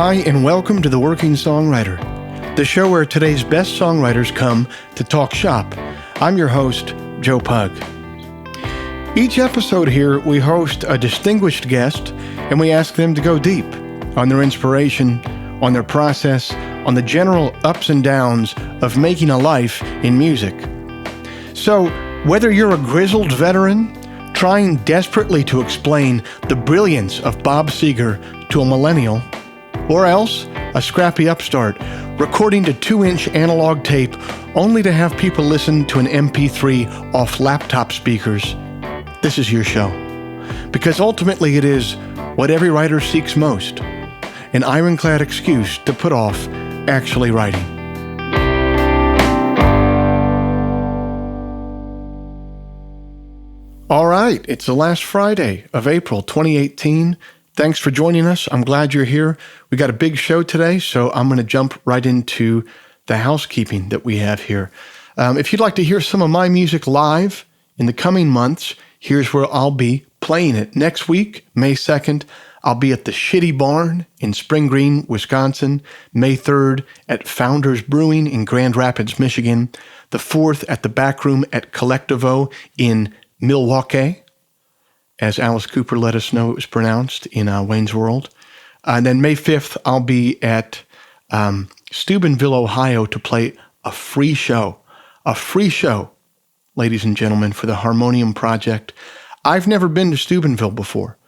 Hi, and welcome to The Working Songwriter, the show where today's best songwriters come to talk shop. I'm your host, Joe Pug. Each episode here, we host a distinguished guest, and we ask them to go deep on their inspiration, on their process, on the general ups and downs of making a life in music. So, whether you're a grizzled veteran trying desperately to explain the brilliance of Bob Seger to a millennial, or else a scrappy upstart recording to 2-inch analog tape only to have people listen to an MP3 off laptop speakers, this is your show. Because ultimately it is what every writer seeks most, an ironclad excuse to put off actually writing. All right, it's the last Friday of April 2018. Thanks for joining us. I'm glad you're here. We got a big show today, so I'm going to jump right into the housekeeping that we have here. If you'd like to hear some of my music live in the coming months, here's where I'll be playing it. Next week, May 2nd, I'll be at the Shitty Barn in Spring Green, Wisconsin. May 3rd at Founders Brewing in Grand Rapids, Michigan. The 4th at the Back Room at Collectivo in Milwaukee, as Alice Cooper let us know it was pronounced in Wayne's World. And then May 5th, I'll be at Steubenville, Ohio to play a free show, ladies and gentlemen, for the Harmonium Project. I've never been to Steubenville before.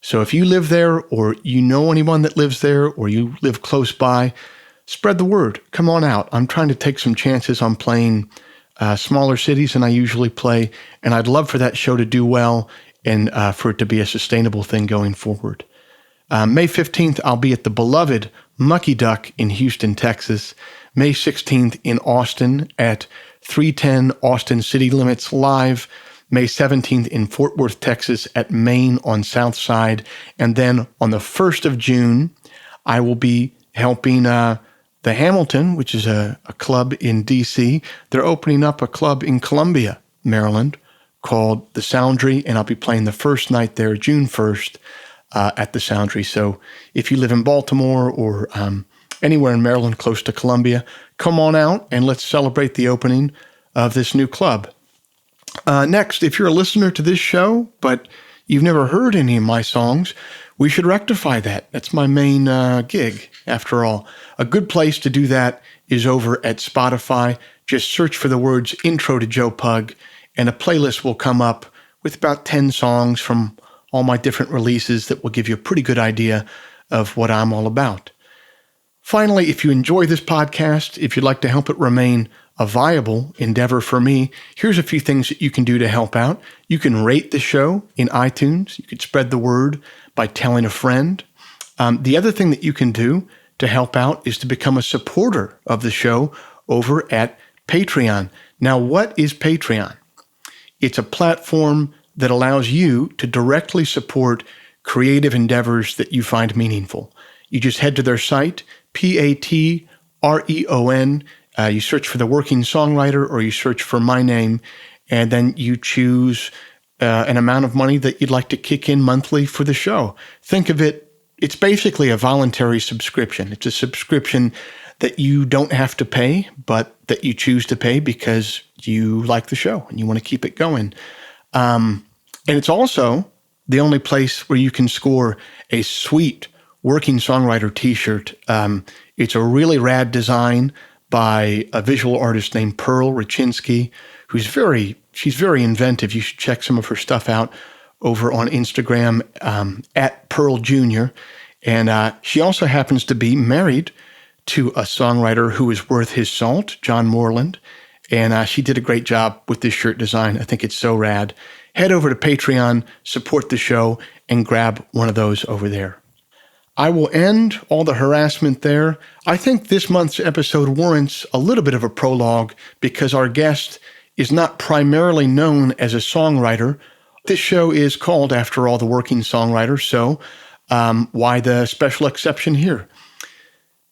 So if you live there or you know anyone that lives there or you live close by, spread the word. Come on out. I'm trying to take some chances on playing smaller cities than I usually play, and I'd love for that show to do well and for it to be a sustainable thing going forward. May 15th, I'll be at the beloved Mucky Duck in Houston, Texas. May 16th in Austin at 310 Austin City Limits Live. May 17th in Fort Worth, Texas at Main on South Side. And then on the 1st of June, I will be helping the Hamilton, which is a club in D.C. They're opening up a club in Columbia, Maryland, called The Soundry, and I'll be playing the first night there, June 1st, at The Soundry. So if you live in Baltimore or anywhere in Maryland close to Columbia, come on out and let's celebrate the opening of this new club. Next, if you're a listener to this show, but you've never heard any of my songs, we should rectify that. That's my main gig, after all. A good place to do that is over at Spotify. Just search for the words Intro to Joe Pug, and a playlist will come up with about 10 songs from all my different releases that will give you a pretty good idea of what I'm all about. Finally, if you enjoy this podcast, if you'd like to help it remain a viable endeavor for me, here's a few things that you can do to help out. You can rate the show in iTunes. You can spread the word by telling a friend. The other thing that you can do to help out is to become a supporter of the show over at Patreon. Now, what is Patreon? It's a platform that allows you to directly support creative endeavors that you find meaningful. You just head to their site, Patreon. You search for The Working Songwriter, or you search for my name, and then you choose an amount of money that you'd like to kick in monthly for the show. Think of it, it's basically a voluntary subscription. It's a subscription that you don't have to pay, but that you choose to pay because you like the show and you want to keep it going. And it's also the only place where you can score a sweet Working Songwriter t-shirt. It's a really rad design by a visual artist named Pearl Rachinsky, she's very inventive. You should check some of her stuff out over on Instagram at Pearl Jr. And she also happens to be married to a songwriter who is worth his salt, John Moreland. And she did a great job with this shirt design. I think it's so rad. Head over to Patreon, support the show, and grab one of those over there. I will end all the harassment there. I think this month's episode warrants a little bit of a prologue because our guest is not primarily known as a songwriter. This show is called, after all, The Working Songwriter, so why the special exception here?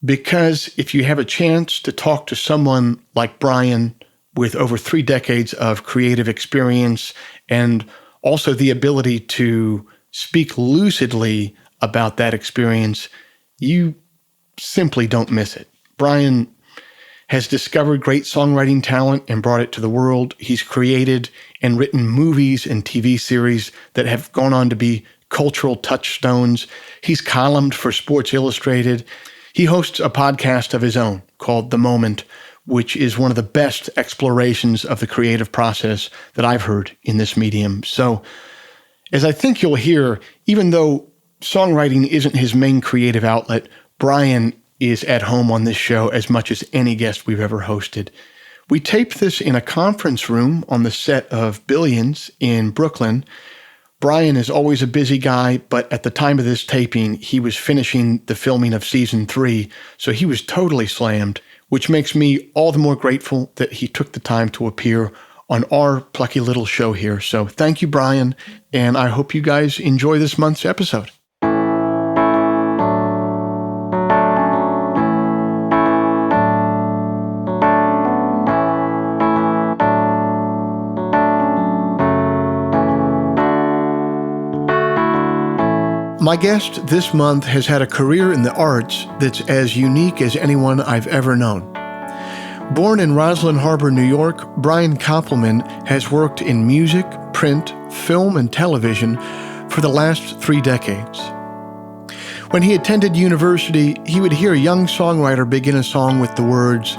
Because if you have a chance to talk to someone like Brian with over 3 decades of creative experience and also the ability to speak lucidly about that experience, you simply don't miss it. Brian has discovered great songwriting talent and brought it to the world. He's created and written movies and TV series that have gone on to be cultural touchstones. He's columned for Sports Illustrated. He hosts a podcast of his own called The Moment, which is one of the best explorations of the creative process that I've heard in this medium. So, as I think you'll hear, even though songwriting isn't his main creative outlet, Brian is at home on this show as much as any guest we've ever hosted. We taped this in a conference room on the set of Billions in Brooklyn. Brian is always a busy guy, but at the time of this taping, he was finishing the filming of season 3, so he was totally slammed, which makes me all the more grateful that he took the time to appear on our plucky little show here. So thank you, Brian, and I hope you guys enjoy this month's episode. My guest this month has had a career in the arts that's as unique as anyone I've ever known. Born in Roslyn Harbor, New York, Brian Koppelman has worked in music, print, film, and television for the last 3 decades. When he attended university, he would hear a young songwriter begin a song with the words,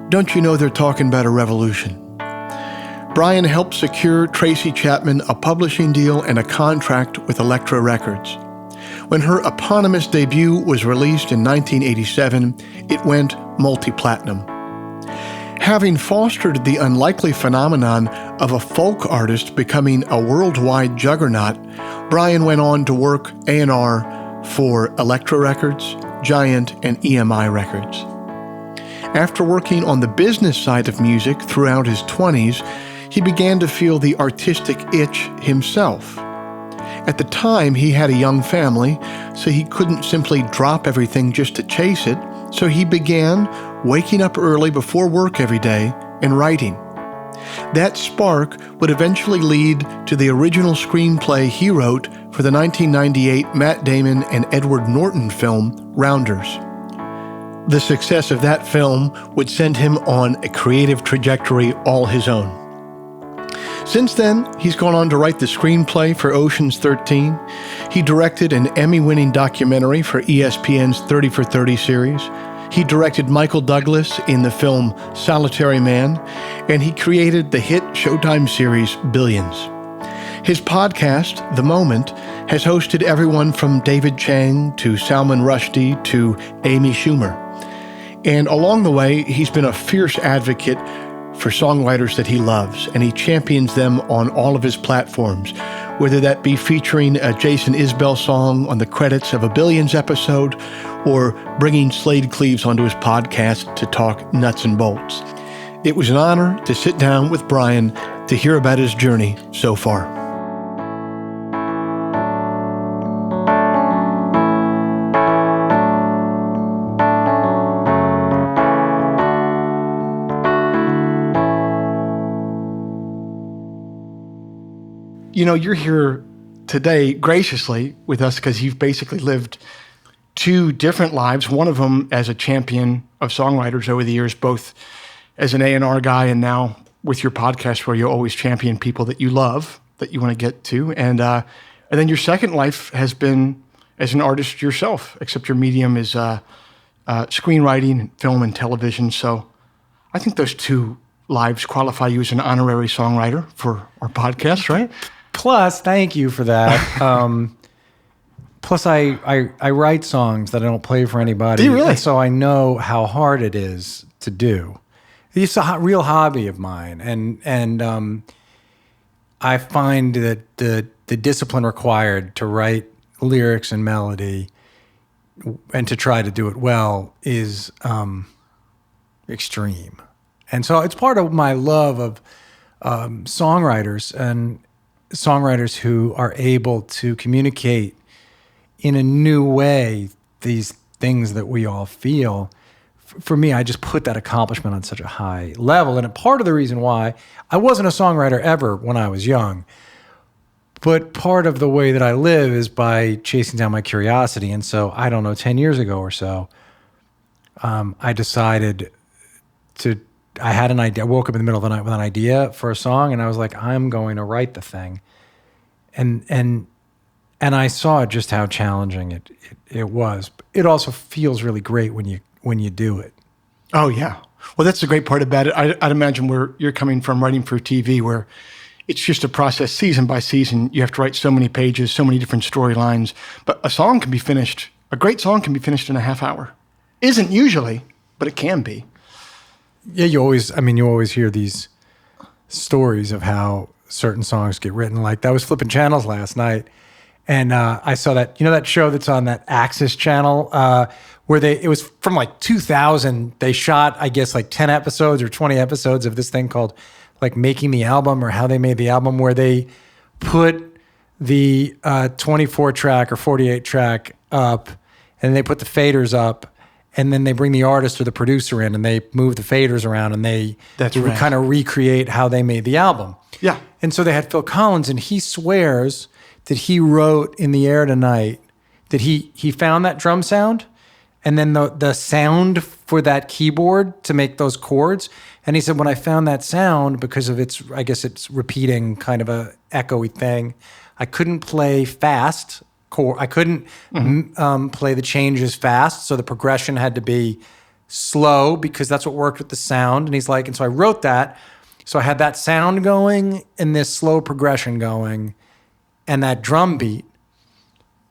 "Don't you know they're talking about a revolution?" Brian helped secure Tracy Chapman a publishing deal and a contract with Elektra Records. When her eponymous debut was released in 1987, it went multi-platinum. Having fostered the unlikely phenomenon of a folk artist becoming a worldwide juggernaut, Brian went on to work A&R for Elektra Records, Giant, and EMI Records. After working on the business side of music throughout his 20s, he began to feel the artistic itch himself. At the time, he had a young family, so he couldn't simply drop everything just to chase it, so he began waking up early before work every day and writing. That spark would eventually lead to the original screenplay he wrote for the 1998 Matt Damon and Edward Norton film, Rounders. The success of that film would send him on a creative trajectory all his own. Since then, he's gone on to write the screenplay for Ocean's 13. He directed an Emmy-winning documentary for ESPN's 30 for 30 series. He directed Michael Douglas in the film Solitary Man, and he created the hit Showtime series Billions. His podcast, The Moment, has hosted everyone from David Chang to Salman Rushdie to Amy Schumer. And along the way, he's been a fierce advocate for songwriters that he loves, and he champions them on all of his platforms, whether that be featuring a Jason Isbell song on the credits of a Billions episode or bringing Slade Cleaves onto his podcast to talk nuts and bolts. It was an honor to sit down with Brian to hear about his journey so far. You know, you're here today graciously with us because you've basically lived 2 different lives, one of them as a champion of songwriters over the years, both as an A&R guy and now with your podcast where you always champion people that you love, that you want to get to. And then your second life has been as an artist yourself, except your medium is screenwriting, film, and television. So I think those 2 lives qualify you as an honorary songwriter for our podcast, right? Plus, thank you for that. Plus, I write songs that I don't play for anybody. Do you really? And so I know how hard it is to do. It's a real hobby of mine, and I find that the discipline required to write lyrics and melody and to try to do it well is extreme. And so it's part of my love of songwriters and songwriters who are able to communicate in a new way these things that we all feel. For me, I just put that accomplishment on such a high level. And part of the reason why I wasn't a songwriter ever when I was young, but part of the way that I live is by chasing down my curiosity. And so, I don't know, 10 years ago or so, I decided I had an idea. I woke up in the middle of the night with an idea for a song, and I was like, I'm going to write the thing. And I saw just how challenging it was. It also feels really great when you do it. Oh, yeah. Well, that's the great part about it. I'd imagine where you're coming from writing for TV, where it's just a process season by season. You have to write so many pages, so many different storylines. But a great song can be finished in a half hour. Isn't usually, but it can be. Yeah, you always hear these stories of how certain songs get written. Like that was flipping channels last night. And I saw that, that show that's on that Axis channel where it was from like 2000. They shot, I guess, like 10 episodes or 20 episodes of this thing called like Making the Album, or How They Made the Album, where they put the 24 track or 48 track up and they put the faders up, and then they bring the artist or the producer in and they move the faders around and they kind of recreate how they made the album. Yeah. And so they had Phil Collins, and he swears that he wrote In the Air Tonight, that he found that drum sound and then the sound for that keyboard to make those chords. And he said, when I found that sound, because of it's repeating kind of a echoey thing, I couldn't play fast. I couldn't play the changes fast. So the progression had to be slow because that's what worked with the sound. And he's like, and so I wrote that. So I had that sound going and this slow progression going and that drum beat.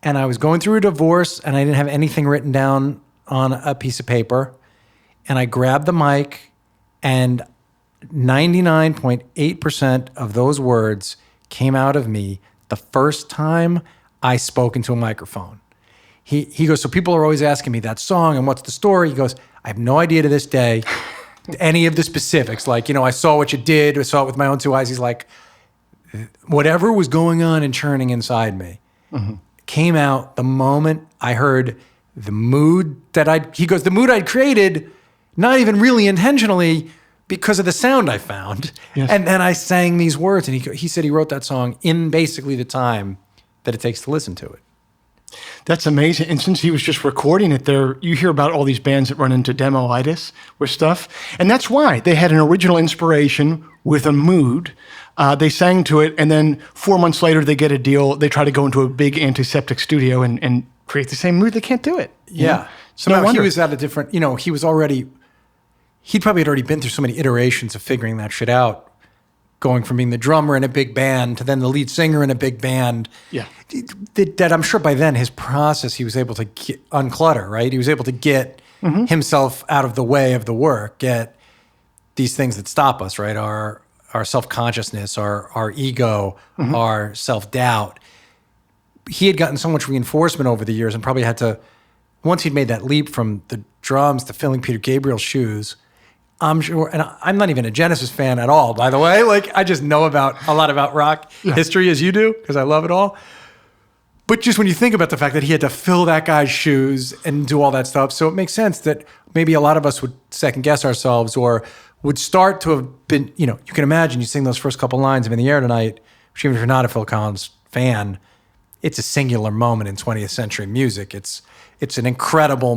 And I was going through a divorce and I didn't have anything written down on a piece of paper. And I grabbed the mic, and 99.8% of those words came out of me the first time I spoke into a microphone. He goes, so people are always asking me that song and what's the story? He goes, I have no idea to this day any of the specifics. Like, I saw what you did. I saw it with my own two eyes. He's like, whatever was going on and churning inside me came out the moment I heard the mood the mood I'd created, not even really intentionally, because of the sound I found. Yes. And then I sang these words, and he said he wrote that song in basically the time that it takes to listen to it. That's amazing. And since he was just recording it there, you hear about all these bands that run into demo-itis with stuff. And that's why they had an original inspiration with a mood. They sang to it, and then 4 months later, they get a deal. They try to go into a big antiseptic studio and create the same mood. They can't do it. Yeah. So no, he was at a different, he'd probably had already been through so many iterations of figuring that shit out, going from being the drummer in a big band to then the lead singer in a big band. Yeah. That I'm sure by then his process, he was able to unclutter, right? He was able to get himself out of the way of the work, get these things that stop us, right? Our self-consciousness, our ego, our self-doubt. He had gotten so much reinforcement over the years and probably had to, once he'd made that leap from the drums to filling Peter Gabriel's shoes, I'm sure, and I'm not even a Genesis fan at all, by the way. Like, I just know a lot about rock history as you do, because I love it all. But just when you think about the fact that he had to fill that guy's shoes and do all that stuff, so it makes sense that maybe a lot of us would second guess ourselves or would start to have been, you can imagine you sing those first couple lines of In the Air Tonight, which even if you're not a Phil Collins fan, it's a singular moment in 20th century music. It's an incredible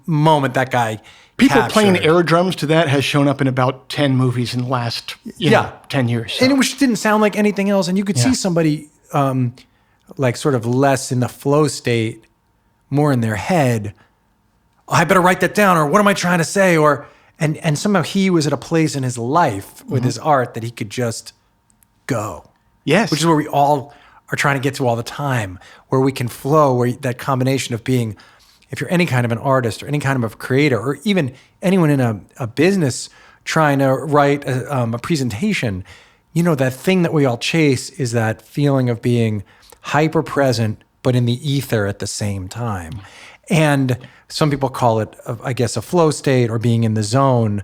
moment that guy People captured. playing air drums to that has shown up in about 10 movies in the last 10 years. So. And it didn't sound like anything else. And you could see somebody like sort of less in the flow state, more in their head. Oh, I better write that down, or what am I trying to say? And somehow he was at a place in his life with his art that he could just go. Yes. Which is where we all are trying to get to all the time, where we can flow, where that combination of being, if you're any kind of an artist or any kind of a creator, or even anyone in a business trying to write a presentation, that thing that we all chase is that feeling of being hyper present, but in the ether at the same time. And some people call it, I guess, a flow state or being in the zone.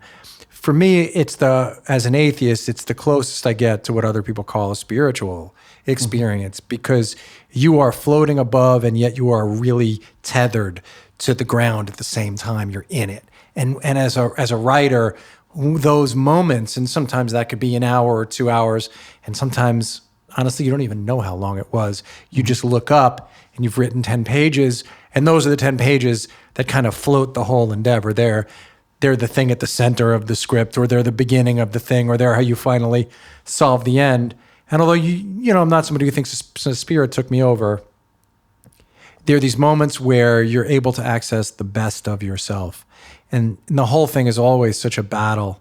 For me, as an atheist, it's the closest I get to what other people call a spiritual experience, because you are floating above and yet you are really tethered to the ground at the same time. You're in it. And as a writer, those moments, and sometimes that could be an hour or 2 hours, and sometimes, honestly, you don't even know how long it was. You just look up and you've written 10 pages And those are the 10 pages that kind of float the whole endeavor. They're the thing at the center of the script, or they're the beginning of the thing, or they're how you finally solve the end. And although I'm not somebody who thinks the spirit took me over, there are these moments where you're able to access the best of yourself. And the whole thing is always such a battle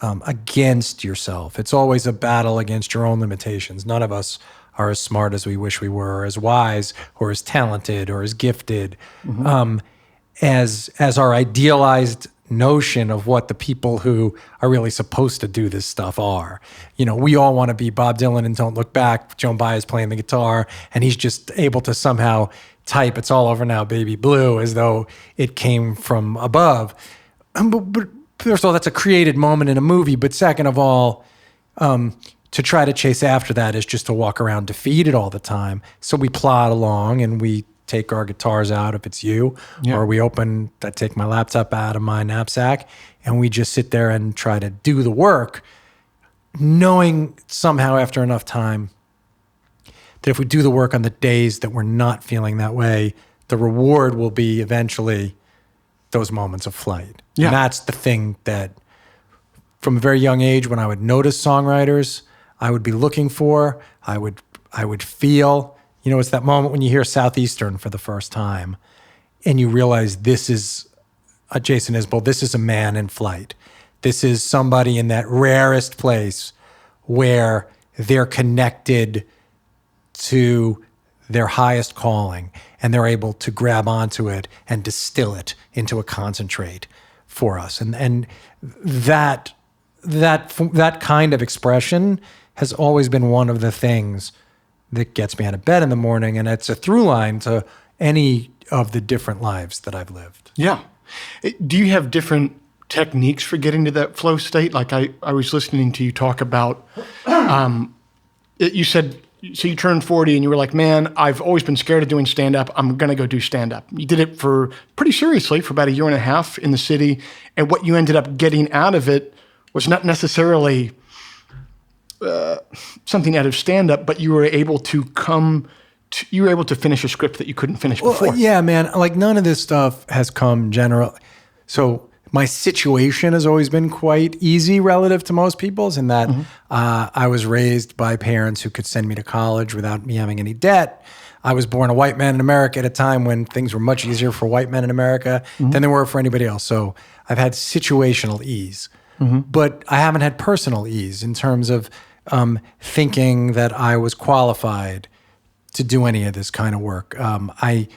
against yourself. It's always a battle against your own limitations. None of us are as smart as we wish we were, or as wise, or as talented, or as gifted, as our idealized notion of what the people who are really supposed to do this stuff are. We all want to be Bob Dylan and Don't Look Back. Joan Baez playing the guitar, and he's just able to somehow type "It's All Over Now, Baby Blue" as though it came from above. But first of all, that's a created moment in a movie. But second of all, to try to chase after that is just to walk around defeated all the time. So we plod along and we take our guitars out if it's you, or I take my laptop out of my knapsack, and we just sit there and try to do the work, knowing somehow after enough time that if we do the work on the days that we're not feeling that way, the reward will be eventually those moments of flight. Yeah. And that's the thing that from a very young age, when I would notice songwriters, I would be looking for, I would feel. It's that moment when you hear Southeastern for the first time and you realize this is Jason Isbell, this is a man in flight. This is somebody in that rarest place where they're connected to their highest calling and they're able to grab onto it and distill it into a concentrate for us. And that kind of expression has always been one of the things that gets me out of bed in the morning, and it's a through line to any of the different lives that I've lived. Yeah. Do you have different techniques for getting to that flow state? Like I was listening to you talk about, you said, so you turned 40 and you were like, man, I've always been scared of doing stand-up. I'm going to go do stand-up. You did it for pretty seriously for about a year and a half in the city, and what you ended up getting out of it was not necessarily something out of stand-up, but you were able to finish a script that you couldn't finish before. Yeah, man. Like none of this stuff has come general. So my situation has always been quite easy relative to most people's in that I was raised by parents who could send me to college without me having any debt. I was born a white man in America at a time when things were much easier for white men in America than they were for anybody else. So I've had situational ease, but I haven't had personal ease in terms of thinking that I was qualified to do any of this kind of work. I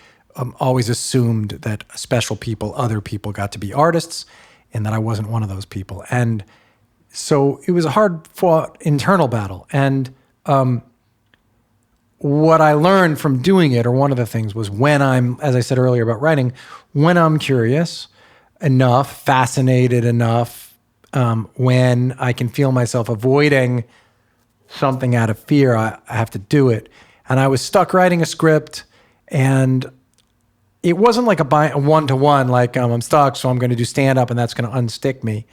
always assumed that special people, other people got to be artists, and that I wasn't one of those people. And so it was a hard-fought internal battle. And what I learned from doing it, or one of the things, was when I'm, as I said earlier about writing, when I'm curious enough, fascinated enough, when I can feel myself avoiding something out of fear, I have to do it. And I was stuck writing a script, and it wasn't like a one-to-one, like I'm stuck, so I'm going to do stand-up, and that's going to unstick me.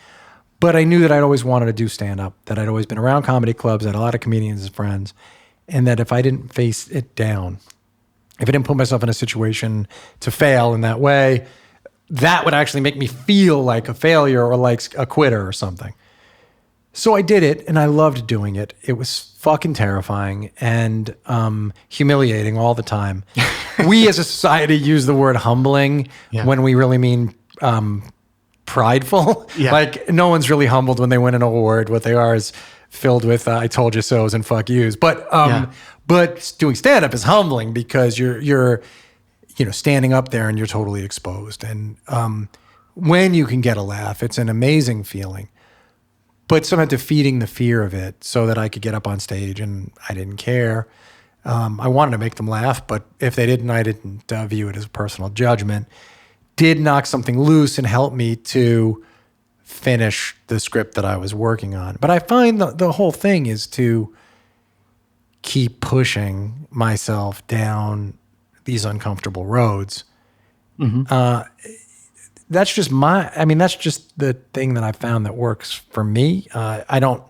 But I knew that I'd always wanted to do stand-up, that I'd always been around comedy clubs, had a lot of comedians as friends, and that if I didn't face it down, if I didn't put myself in a situation to fail in that way, that would actually make me feel like a failure or like a quitter or something. So I did it, and I loved doing it. It was fucking terrifying and humiliating all the time. We as a society use the word humbling when we really mean prideful. Yeah. Like no one's really humbled when they win an award. What they are is filled with I told you so's and fuck yous. But doing stand-up is humbling because you're standing up there and you're totally exposed. And when you can get a laugh, it's an amazing feeling. But somehow defeating the fear of it so that I could get up on stage and I didn't care. I wanted to make them laugh, but if they didn't, I didn't view it as a personal judgment. Did knock something loose and help me to finish the script that I was working on. But I find the whole thing is to keep pushing myself down these uncomfortable roads. That's just that's just the thing that I found that works for me. I don't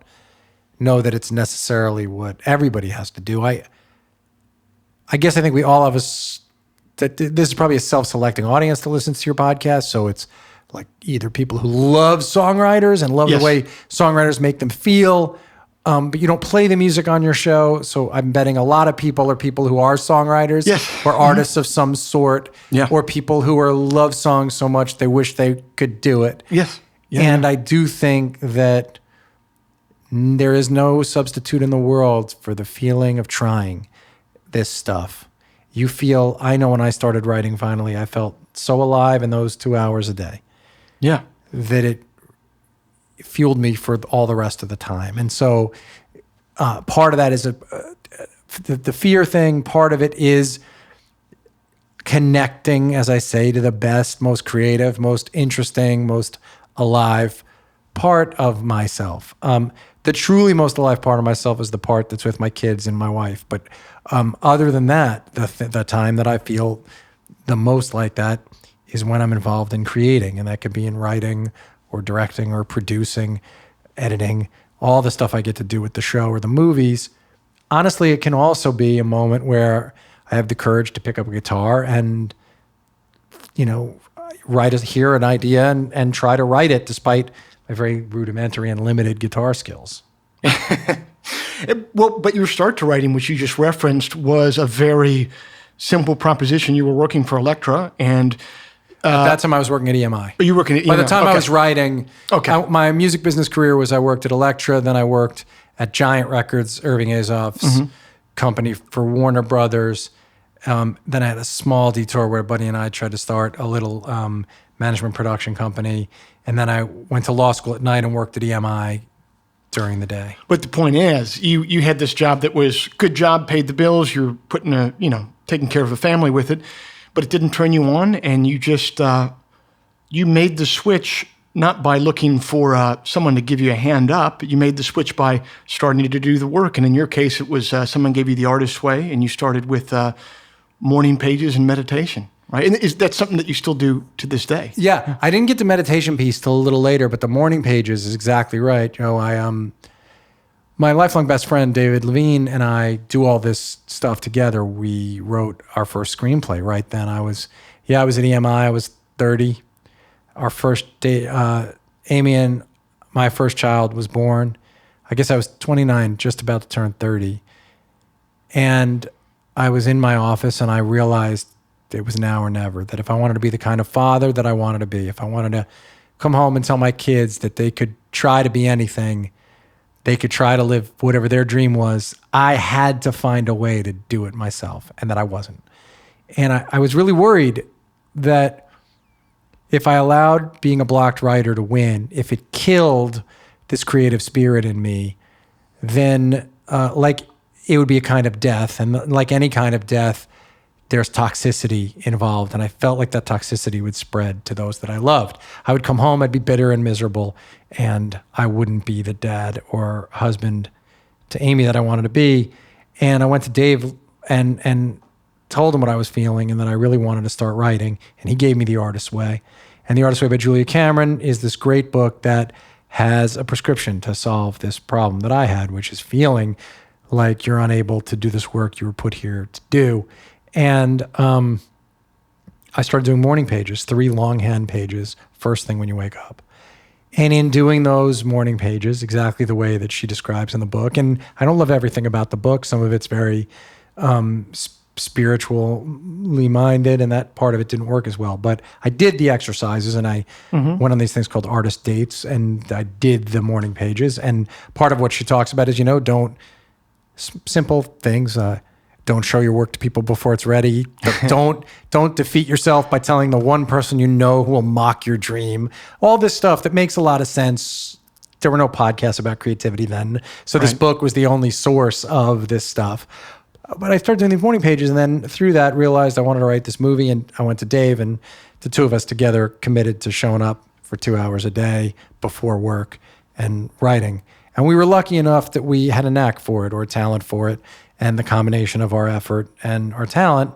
know that it's necessarily what everybody has to do. I guess I think we all have that this is probably a self-selecting audience that listens to your podcast. So it's like either people who love songwriters and love the way songwriters make them feel, but you don't play the music on your show. So I'm betting a lot of people are people who are songwriters or artists of some sort, or people who are love songs so much they wish they could do it. And I do think that there is no substitute in the world for the feeling of trying this stuff. You feel, I know when I started writing finally, I felt so alive in those 2 hours a day. That it fueled me for all the rest of the time. And so part of that is the fear thing. Part of it is connecting, as I say, to the best, most creative, most interesting, most alive part of myself. The truly most alive part of myself is the part that's with my kids and my wife. But other than that, the time that I feel the most like that is when I'm involved in creating, and that could be in writing or directing or producing, editing, all the stuff I get to do with the show or the movies. Honestly, it can also be a moment where I have the courage to pick up a guitar and, hear an idea and try to write it despite my very rudimentary and limited guitar skills. Well, but your start to writing, which you just referenced, was a very simple proposition. You were working for Elektra, and at that time I was working at EMI. You were working at EMI. By the time I was writing, my music business career was I worked at Elektra, then I worked at Giant Records, Irving Azoff's company for Warner Brothers. Then I had a small detour where a buddy and I tried to start a little management production company. And then I went to law school at night and worked at EMI during the day. But the point is, you had this job that was good job, paid the bills, you're putting taking care of a family with it, but it didn't turn you on, and you just, you made the switch not by looking for someone to give you a hand up, you made the switch by starting to do the work. And in your case, it was someone gave you the artist's way, and you started with morning pages and meditation, right? And is that something that you still do to this day? Yeah, I didn't get the meditation piece till a little later, but the morning pages is exactly right. My lifelong best friend, David Levine, and I do all this stuff together. We wrote our first screenplay right then. I was at EMI, I was 30. Our first day, Amy and my first child was born. I guess I was 29, just about to turn 30. And I was in my office and I realized it was now or never, that if I wanted to be the kind of father that I wanted to be, if I wanted to come home and tell my kids that they could try to be anything, they could try to live whatever their dream was, I had to find a way to do it myself, and that I wasn't. And I was really worried that if I allowed being a blocked writer to win, if it killed this creative spirit in me, then it would be a kind of death. And like any kind of death, there's toxicity involved. And I felt like that toxicity would spread to those that I loved. I would come home, I'd be bitter and miserable, and I wouldn't be the dad or husband to Amy that I wanted to be. And I went to Dave and told him what I was feeling and that I really wanted to start writing. And he gave me The Artist's Way. And The Artist's Way by Julia Cameron is this great book that has a prescription to solve this problem that I had, which is feeling like you're unable to do this work you were put here to do. And I started doing morning pages, 3 longhand pages, first thing when you wake up. And in doing those morning pages, exactly the way that she describes in the book, and I don't love everything about the book. Some of it's very spiritually minded, and that part of it didn't work as well. But I did the exercises, and I went on these things called artist dates, and I did the morning pages. And part of what she talks about is, simple things. Don't show your work to people before it's ready. Don't defeat yourself by telling the one person who will mock your dream. All this stuff that makes a lot of sense. There were no podcasts about creativity then. So this book was the only source of this stuff. But I started doing these morning pages, and then through that realized I wanted to write this movie, and I went to Dave, and the two of us together committed to showing up for 2 hours a day before work and writing. And we were lucky enough that we had a knack for it or a talent for it. And the combination of our effort and our talent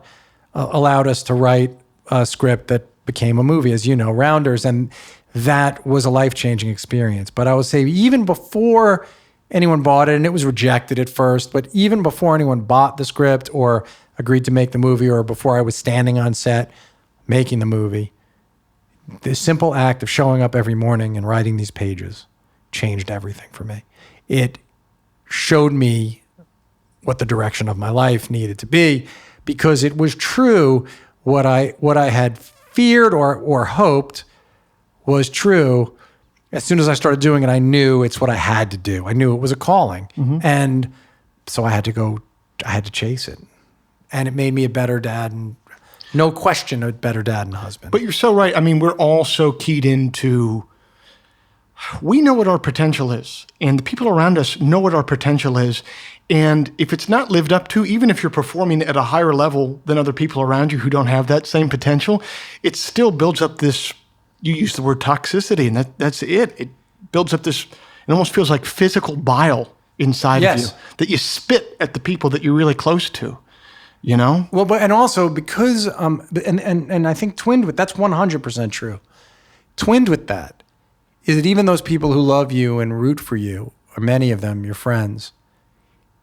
allowed us to write a script that became a movie, as you know, Rounders. And that was a life-changing experience. But I would say even before anyone bought it, and it was rejected at first. But even before anyone bought the script or agreed to make the movie, or before I was standing on set making the movie, the simple act of showing up every morning and writing these pages changed everything for me. It showed me what the direction of my life needed to be, because it was true. What I had feared or hoped was true. As soon as I started doing it, I knew it's what I had to do. I knew it was a calling. And so I had to chase it. And it made me a better dad, and no question, a better dad and husband. But you're so right. I mean, we're all so keyed into, we know what our potential is, and the people around us know what our potential is. And if it's not lived up to, even if you're performing at a higher level than other people around you who don't have that same potential, it still builds up this, you use the word toxicity, and that's it. It builds up this, it almost feels like physical bile inside of you that you spit at the people that you're really close to, you know? Well, but, and also because, and I think twinned with, that's 100% true. Twinned with that is that even those people who love you and root for you, or many of them, your friends,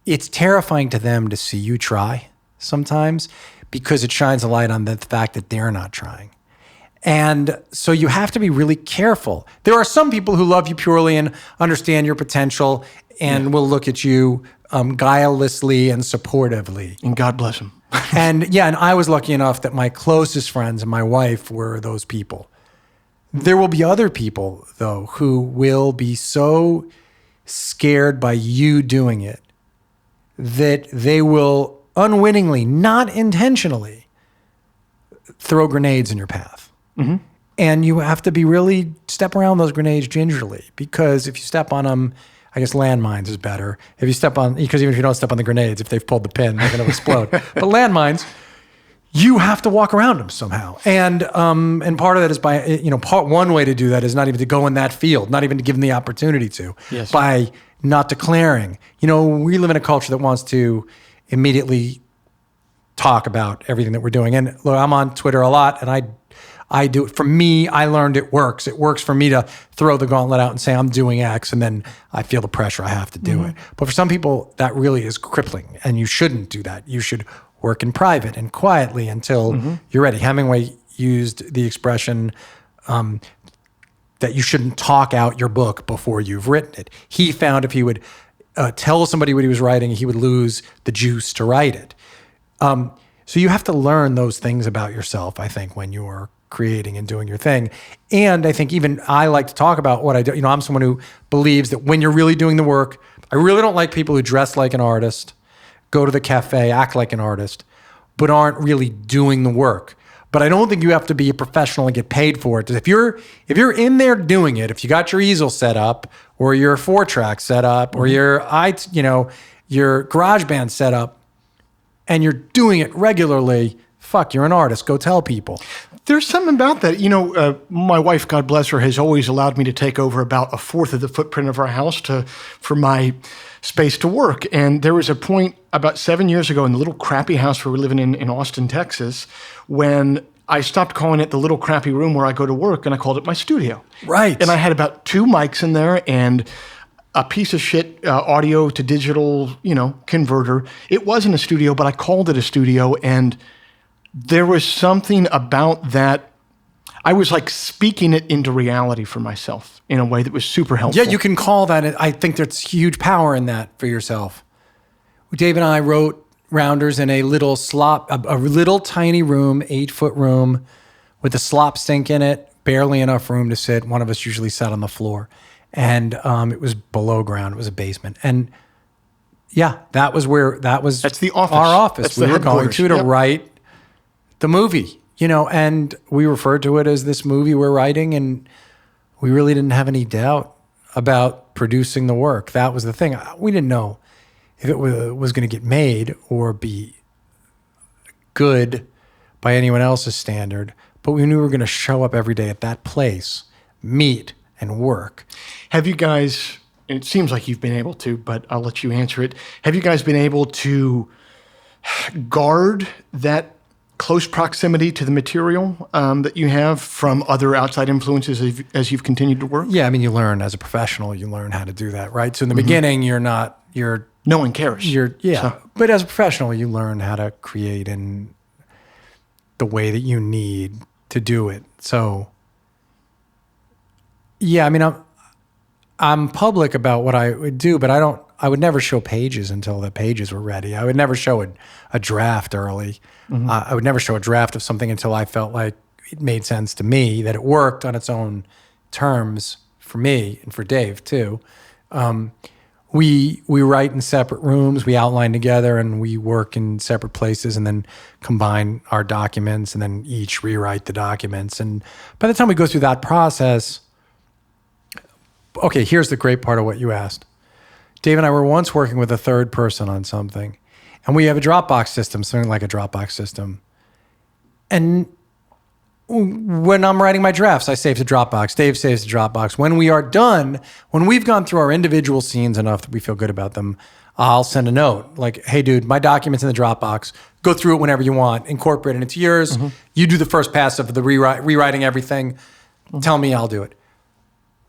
it's terrifying to them to see you try sometimes, because it shines a light on the fact that they're not trying. And so you have to be really careful. There are some people who love you purely and understand your potential and will look at you guilelessly and supportively. And God bless them. And I was lucky enough that my closest friends and my wife were those people. There will be other people, though, who will be so scared by you doing it that they will unwittingly, not intentionally, throw grenades in your path. And you have to be really step around those grenades gingerly, because if you step on them, I guess landmines is better. If you step on, because even if you don't step on the grenades, if they've pulled the pin, they're going to explode. But landmines, you have to walk around them somehow. And part of that is by, one way to do that is not even to go in that field, not even to give them the opportunity to, by not declaring. We live in a culture that wants to immediately talk about everything that we're doing. And look, I'm on Twitter a lot, and I do it. For me, I learned it works. It works for me to throw the gauntlet out and say, I'm doing X, and then I feel the pressure, I have to do it. But for some people, that really is crippling, and you shouldn't do that. You should work in private and quietly until you're ready. Hemingway used the expression that you shouldn't talk out your book before you've written it. He found if he would tell somebody what he was writing, he would lose the juice to write it. So you have to learn those things about yourself, I think, when you're creating and doing your thing. And I think even I like to talk about what I do. I'm someone who believes that when you're really doing the work, I really don't like people who dress like an artist, go to the cafe, act like an artist, but aren't really doing the work. But I don't think you have to be a professional and get paid for it. If you're in there doing it, if you got your easel set up, or your 4-track set up, or your GarageBand set up, and you're doing it regularly, fuck, you're an artist. Go tell people. There's something about that. My wife, God bless her, has always allowed me to take over about 1/4 of the footprint of our house for my space to work. And there was a point about 7 years ago in the little crappy house we were living in Austin, Texas, when I stopped calling it the little crappy room where I go to work, and I called it my studio. Right. And I had about 2 mics in there and a piece of shit audio to digital, converter. It wasn't a studio, but I called it a studio, and there was something about that. I was like speaking it into reality for myself in a way that was super helpful. Yeah, you can call that. I think there's huge power in that for yourself. Dave and I wrote Rounders in a little little tiny room, 8-foot room with a slop sink in it, barely enough room to sit. One of us usually sat on the floor. And it was below ground. It was a basement. And that's the office. Our office. That's we the were going to Yep. write the movie, and we referred to it as this movie we're writing, and we really didn't have any doubt about producing the work. That was the thing. We didn't know if it was going to get made or be good by anyone else's standard, but we knew we were going to show up every day at that place, meet, and work. Have you guys, and it seems like you've been able to, but I'll let you answer it. Have you guys been able to guard that close proximity to the material that you have from other outside influences as you've continued to work? Yeah, I mean, you learn as a professional, you learn how to do that, right? So in the beginning, No one cares. But as a professional, you learn how to create in the way that you need to do it. So, yeah, I mean, I'm public about what I would do, but I would never show pages until the pages were ready. I would never show a draft early. I would never show a draft of something until I felt like it made sense to me, that it worked on its own terms for me and for Dave too. We write in separate rooms, we outline together, and we work in separate places, and then combine our documents, and then each rewrite the documents. And by the time we go through that process, okay, here's the great part of what you asked. Dave and I were once working with a third person on something, and we have a Dropbox system, something like a Dropbox system. And when I'm writing my drafts, I save to Dropbox. Dave saves to Dropbox. When we are done, when we've gone through our individual scenes enough that we feel good about them, I'll send a note like, hey, dude, my document's in the Dropbox. Go through it whenever you want. Incorporate it into yours. You do the first pass of the rewriting everything. Tell me, I'll do it.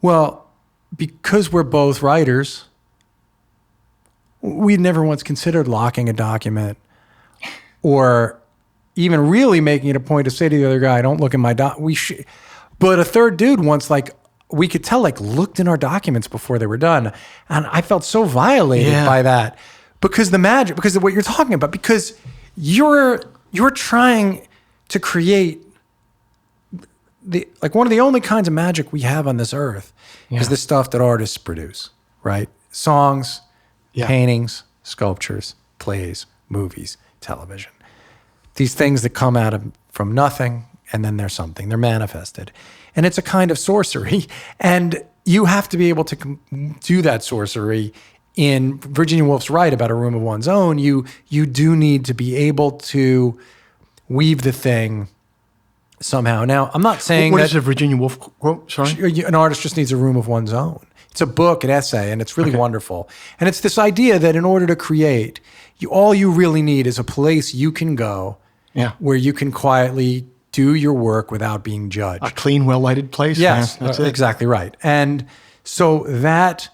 Well, because we're both writers, we never once considered locking a document or even really making it a point to say to the other guy, don't look in my But a third dude once, like, we could tell, like, looked in our documents before they were done. And I felt so violated by that because because of what you're talking about, because you're trying to create one of the only kinds of magic we have on this earth is the stuff that artists produce, right? Songs, paintings, sculptures, plays, movies, television. These things that come from nothing, and then there's something. They're manifested. And it's a kind of sorcery. And you have to be able to do that sorcery. In Virginia Woolf's right about a room of one's own, you do need to be able to weave the thing somehow. Now, I'm not saying What is a Virginia Woolf quote? Sorry? An artist just needs a room of one's own. It's a book, an essay, and it's really wonderful. And it's this idea that in order to create, all you really need is a place you can go where you can quietly do your work without being judged. A clean, well-lighted place? Yes, that's it. Exactly right. And so that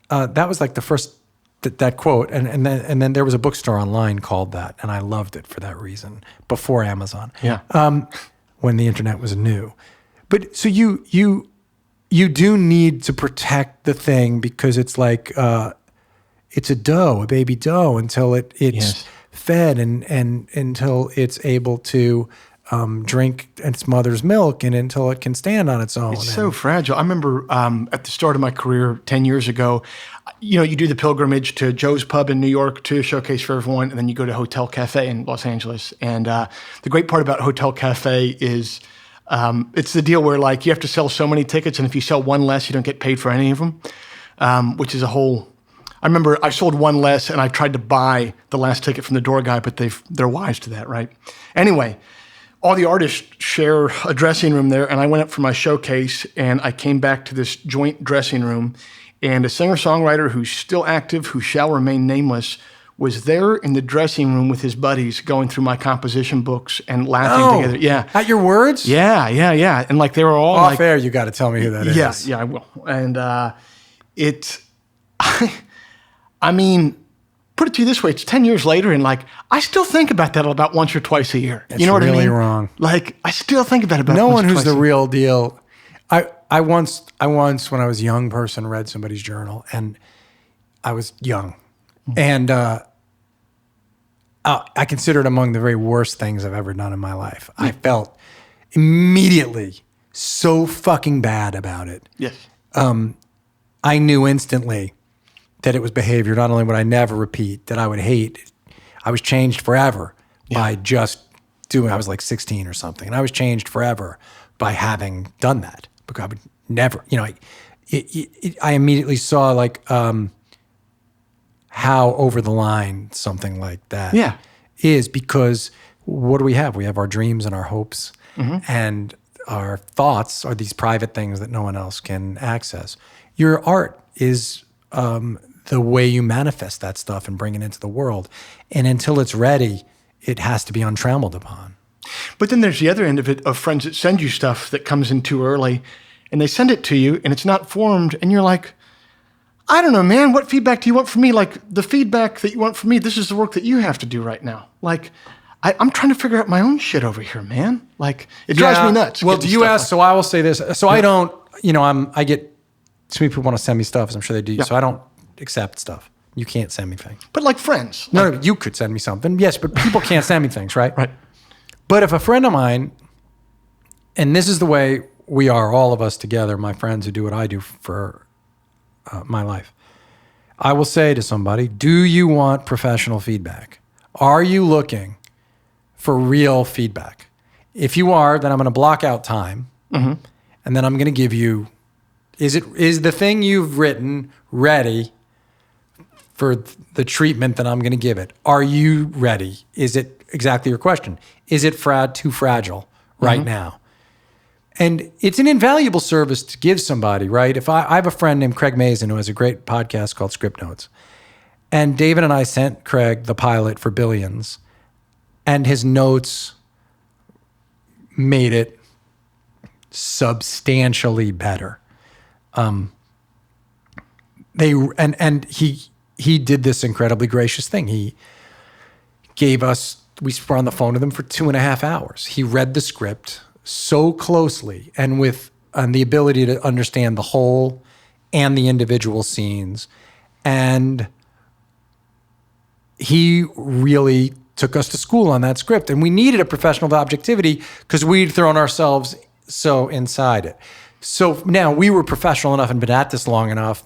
was like the first, that quote, and then there was a bookstore online called that, and I loved it for that reason, before Amazon. When the internet was new. But so you do need to protect the thing because it's like it's a baby dough until it's fed and until it's able to drink its mother's milk and until it can stand on its own. It's so fragile. I remember at the start of my career 10 years ago, you do the pilgrimage to Joe's Pub in New York to showcase for everyone, and then you go to Hotel Cafe in Los Angeles. And the great part about Hotel Cafe is it's the deal where, like, you have to sell so many tickets, and if you sell one less, you don't get paid for any of them, which is a whole... I remember I sold one less, and I tried to buy the last ticket from the door guy, but they're wise to that, right? Anyway, all the artists share a dressing room there, and I went up for my showcase, and I came back to this joint dressing room, and a singer-songwriter who's still active, who shall remain nameless, was there in the dressing room with his buddies going through my composition books and laughing together. Yeah. At your words? Yeah. And like they were all off air, you got to tell me who that is. Yeah, I will. And I mean, put it to you this way, it's 10 years later, and like, I still think about that about once or twice a year. You know what I mean? It's really wrong. Like, I still think about it about no once one or who's twice the a year. real deal. I once, when I was a young person, read somebody's journal, and I was young. And I consider it among the very worst things I've ever done in my life. I felt immediately so fucking bad about it. Yes. I knew instantly that it was behavior not only would I never repeat, that I would hate. I was changed forever by just doing, I was like 16 or something, and I was changed forever by having done that, because I would never, I immediately saw like how over the line something like that is, because what do we have? We have our dreams and our hopes, and our thoughts are these private things that no one else can access. Your art is the way you manifest that stuff and bring it into the world. And until it's ready, it has to be untrammeled upon. But then there's the other end of it, of friends that send you stuff that comes in too early, and they send it to you, and it's not formed, and you're like, I don't know, man, what feedback do you want from me? Like, the feedback that you want from me, this is the work that you have to do right now. Like, I'm trying to figure out my own shit over here, man. Like, it drives me nuts. Well, do you ask, so I will say this. So I don't, I get, too many people want to send me stuff, as I'm sure they do. Yeah. So I don't accept stuff. You can't send me things. But like friends. No, you could send me something. Yes, but people can't send me things, right? Right. But if a friend of mine, and this is the way we are, all of us together, my friends who do what I do for my life, I will say to somebody, do you want professional feedback? Are you looking for real feedback? If you are, then I'm going to block out time, and then I'm going to give you, is the thing you've written ready for the treatment that I'm going to give it? Are you ready? Is it exactly your question? Is it too fragile right now? And it's an invaluable service to give somebody, right? If I have a friend named Craig Mazin who has a great podcast called Script Notes. And David and I sent Craig the pilot for Billions, and his notes made it substantially better. He did this incredibly gracious thing. He gave us, we were on the phone with him for 2.5 hours. He read the script so closely and with the ability to understand the whole and the individual scenes. And he really took us to school on that script. And we needed a professional objectivity because we'd thrown ourselves so inside it. So now we were professional enough and been at this long enough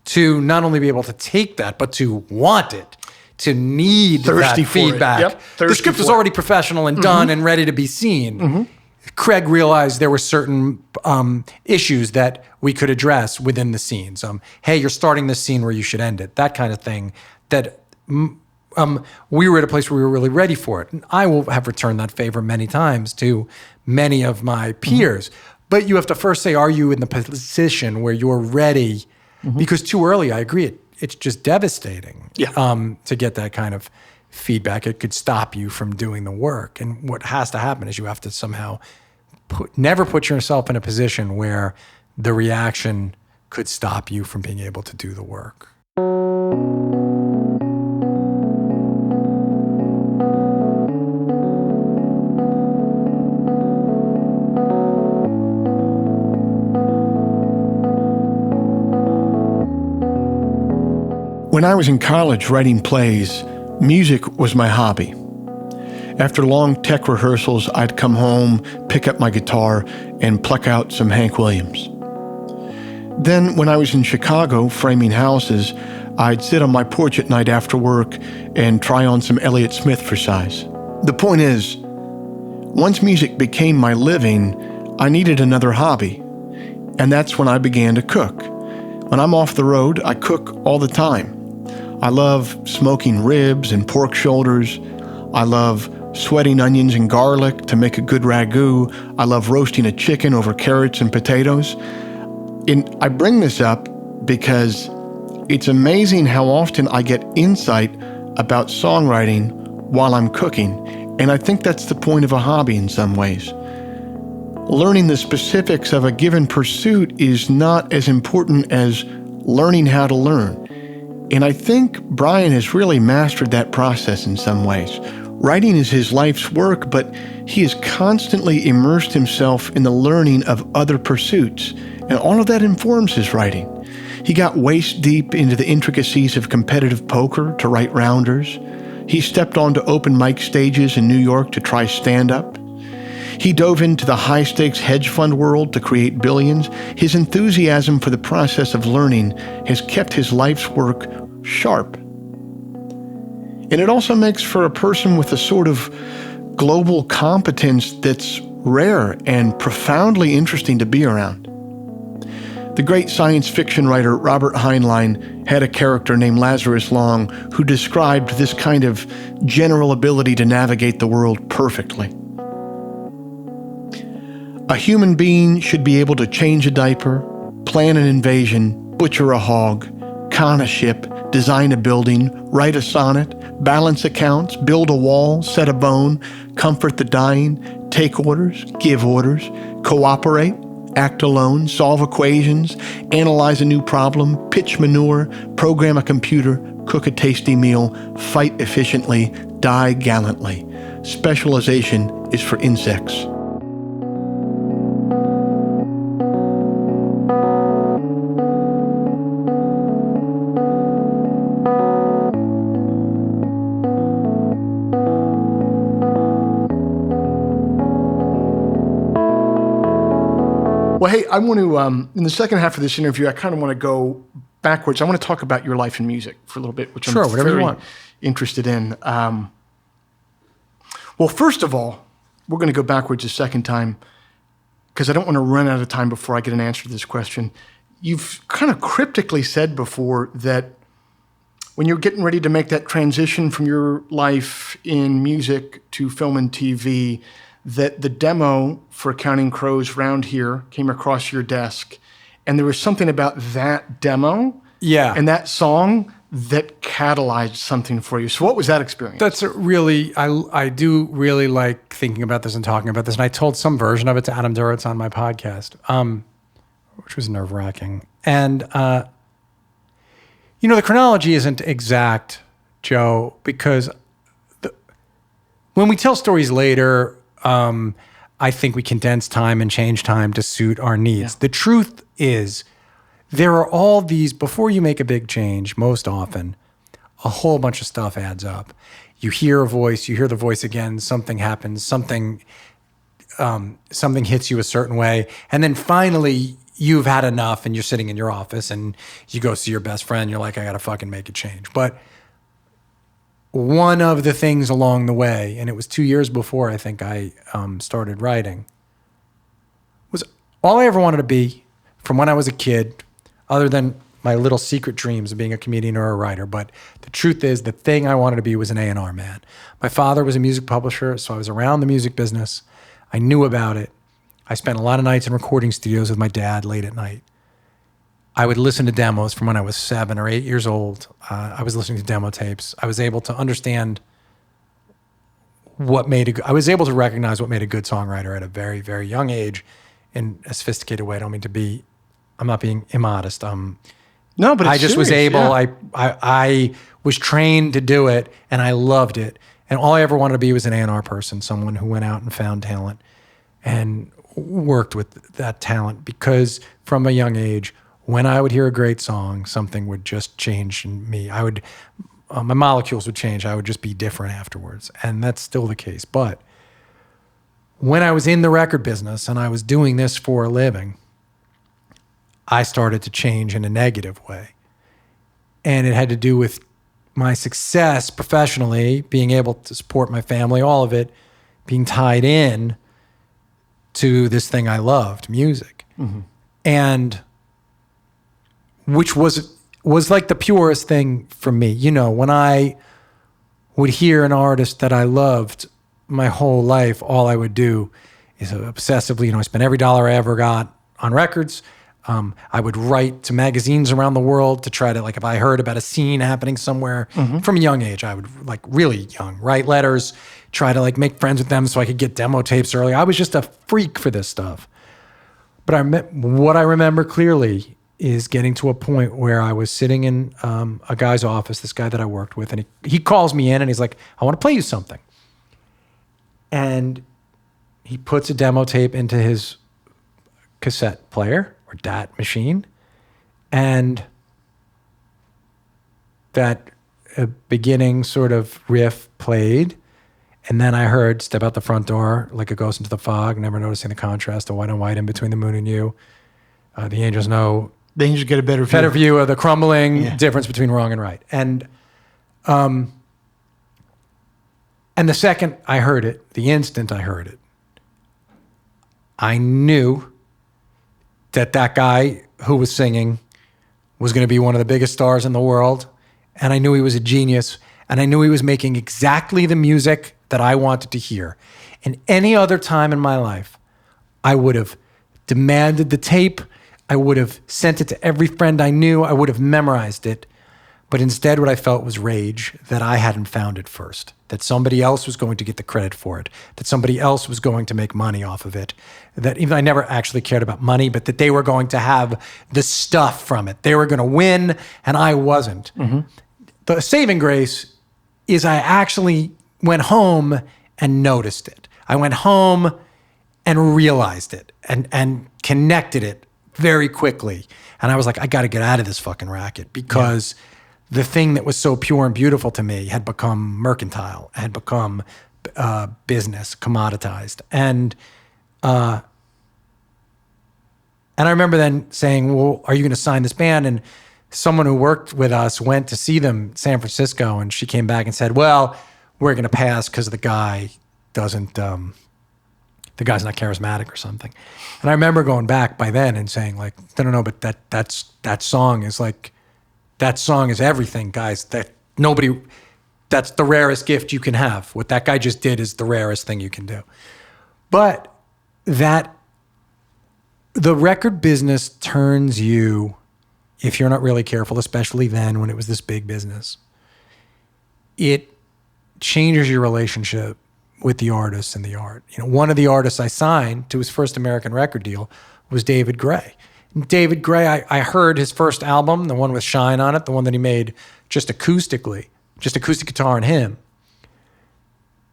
to not only be able to take that, but to want it, to need thirsty that feedback. Yep, the script was already professional and done and ready to be seen. Craig realized there were certain issues that we could address within the scenes. Hey, you're starting this scene where you should end it. That kind of thing. That we were at a place where we were really ready for it. And I will have returned that favor many times to many of my peers. But you have to first say, are you in the position where you're ready? Because too early, I agree, it's just devastating to get that kind of feedback. It could stop you from doing the work. And what has to happen is you have to somehow never put yourself in a position where the reaction could stop you from being able to do the work. When I was in college writing plays, music was my hobby. After long tech rehearsals, I'd come home, pick up my guitar, and pluck out some Hank Williams. Then, when I was in Chicago framing houses, I'd sit on my porch at night after work and try on some Elliott Smith for size. The point is, once music became my living, I needed another hobby. And that's when I began to cook. When I'm off the road, I cook all the time. I love smoking ribs and pork shoulders. I love sweating onions and garlic to make a good ragu. I love roasting a chicken over carrots and potatoes. And I bring this up because it's amazing how often I get insight about songwriting while I'm cooking. And I think that's the point of a hobby in some ways. Learning the specifics of a given pursuit is not as important as learning how to learn. And I think Brian has really mastered that process in some ways. Writing is his life's work, but he has constantly immersed himself in the learning of other pursuits, and all of that informs his writing. He got waist deep into the intricacies of competitive poker to write rounders. He stepped onto open mic stages in New York to try stand-up. He dove into the high-stakes hedge fund world to create Billions. His enthusiasm for the process of learning has kept his life's work sharp. And it also makes for a person with a sort of global competence that's rare and profoundly interesting to be around. The great science fiction writer Robert Heinlein had a character named Lazarus Long who described this kind of general ability to navigate the world perfectly. A human being should be able to change a diaper, plan an invasion, butcher a hog, con a ship, design a building, write a sonnet, balance accounts, build a wall, set a bone, comfort the dying, take orders, give orders, cooperate, act alone, solve equations, analyze a new problem, pitch manure, program a computer, cook a tasty meal, fight efficiently, die gallantly. Specialization is for insects. Well, hey, I want to, in the second half of this interview, I kind of want to go backwards. I want to talk about your life in music for a little bit, which I'm very interested in. Well, first of all, we're going to go backwards a second time because I don't want to run out of time before I get an answer to this question. You've kind of cryptically said before that when you're getting ready to make that transition from your life in music to film and TV, that the demo for Counting Crows Round Here came across your desk, and there was something about that demo and that song that catalyzed something for you. So what was that experience? That's really, I do really like thinking about this and talking about this, and I told some version of it to Adam Duritz on my podcast, which was nerve-wracking. And, the chronology isn't exact, Joe, because when we tell stories later, I think we condense time and change time to suit our needs. Yeah. The truth is, there are all these, before you make a big change, most often, a whole bunch of stuff adds up. You hear a voice, you hear the voice again, something happens, something hits you a certain way, and then finally you've had enough and you're sitting in your office and you go see your best friend, you're like, I gotta fucking make a change. But one of the things along the way, and it was 2 years before I think I started writing, was all I ever wanted to be from when I was a kid, other than my little secret dreams of being a comedian or a writer. But the truth is, the thing I wanted to be was an A&R man. My father was a music publisher, so I was around the music business. I knew about it. I spent a lot of nights in recording studios with my dad late at night. I would listen to demos from when I was 7 or 8 years old. I was listening to demo tapes. I was able to understand I was able to recognize what made a good songwriter at a very, very young age in a sophisticated way. I don't mean to be, I'm not being immodest. No, but I just serious, was able, yeah. I was trained to do it and I loved it. And all I ever wanted to be was an A&R person, someone who went out and found talent and worked with that talent, because from a young age, when I would hear a great song, something would just change in me. My molecules would change. I would just be different afterwards. And that's still the case. But when I was in the record business and I was doing this for a living, I started to change in a negative way. And it had to do with my success professionally, being able to support my family, all of it, being tied in to this thing I loved, music. Mm-hmm. And which was like the purest thing for me. When I would hear an artist that I loved my whole life, all I would do is obsessively, I spent every dollar I ever got on records. I would write to magazines around the world to try to, if I heard about a scene happening somewhere, from a young age, I would, really young, write letters, try to, make friends with them so I could get demo tapes early. I was just a freak for this stuff. But what I remember clearly is getting to a point where I was sitting in a guy's office, this guy that I worked with, and he calls me in and he's like, I want to play you something. And he puts a demo tape into his cassette player or DAT machine, and that beginning sort of riff played, and then I heard Step Out the Front Door like a ghost into the fog, never noticing the contrast of white on white in between the moon and you. The angels know. The angels get a better view of the crumbling difference between wrong and right. And the second I heard it, the instant I heard it, I knew that guy who was singing was going to be one of the biggest stars in the world. And I knew he was a genius. And I knew he was making exactly the music that I wanted to hear. And any other time in my life, I would have demanded the tape. I would have sent it to every friend I knew. I would have memorized it. But instead, what I felt was rage that I hadn't found it first, that somebody else was going to get the credit for it, that somebody else was going to make money off of it, that even I never actually cared about money, but that they were going to have the stuff from it. They were going to win, and I wasn't. The saving grace is I actually went home and noticed it. I went home and realized it and connected it very quickly. And I was like, I got to get out of this fucking racket because the thing that was so pure and beautiful to me had become mercantile, had become business, commoditized. And I remember then saying, well, are you going to sign this band? And someone who worked with us went to see them in San Francisco, and she came back and said, well, we're going to pass because the guy doesn't, the guy's not charismatic or something. And I remember going back by then and saying like, no, but that song is like, that song is everything, guys. That's the rarest gift you can have. What that guy just did is the rarest thing you can do. But the record business turns you, if you're not really careful, especially then when it was this big business, it changes your relationship with the artists and the art. You know, one of the artists I signed to his first American record deal was David Gray. David Gray, I heard his first album, the one with Shine on it, the one that he made just acoustically, just acoustic guitar and him,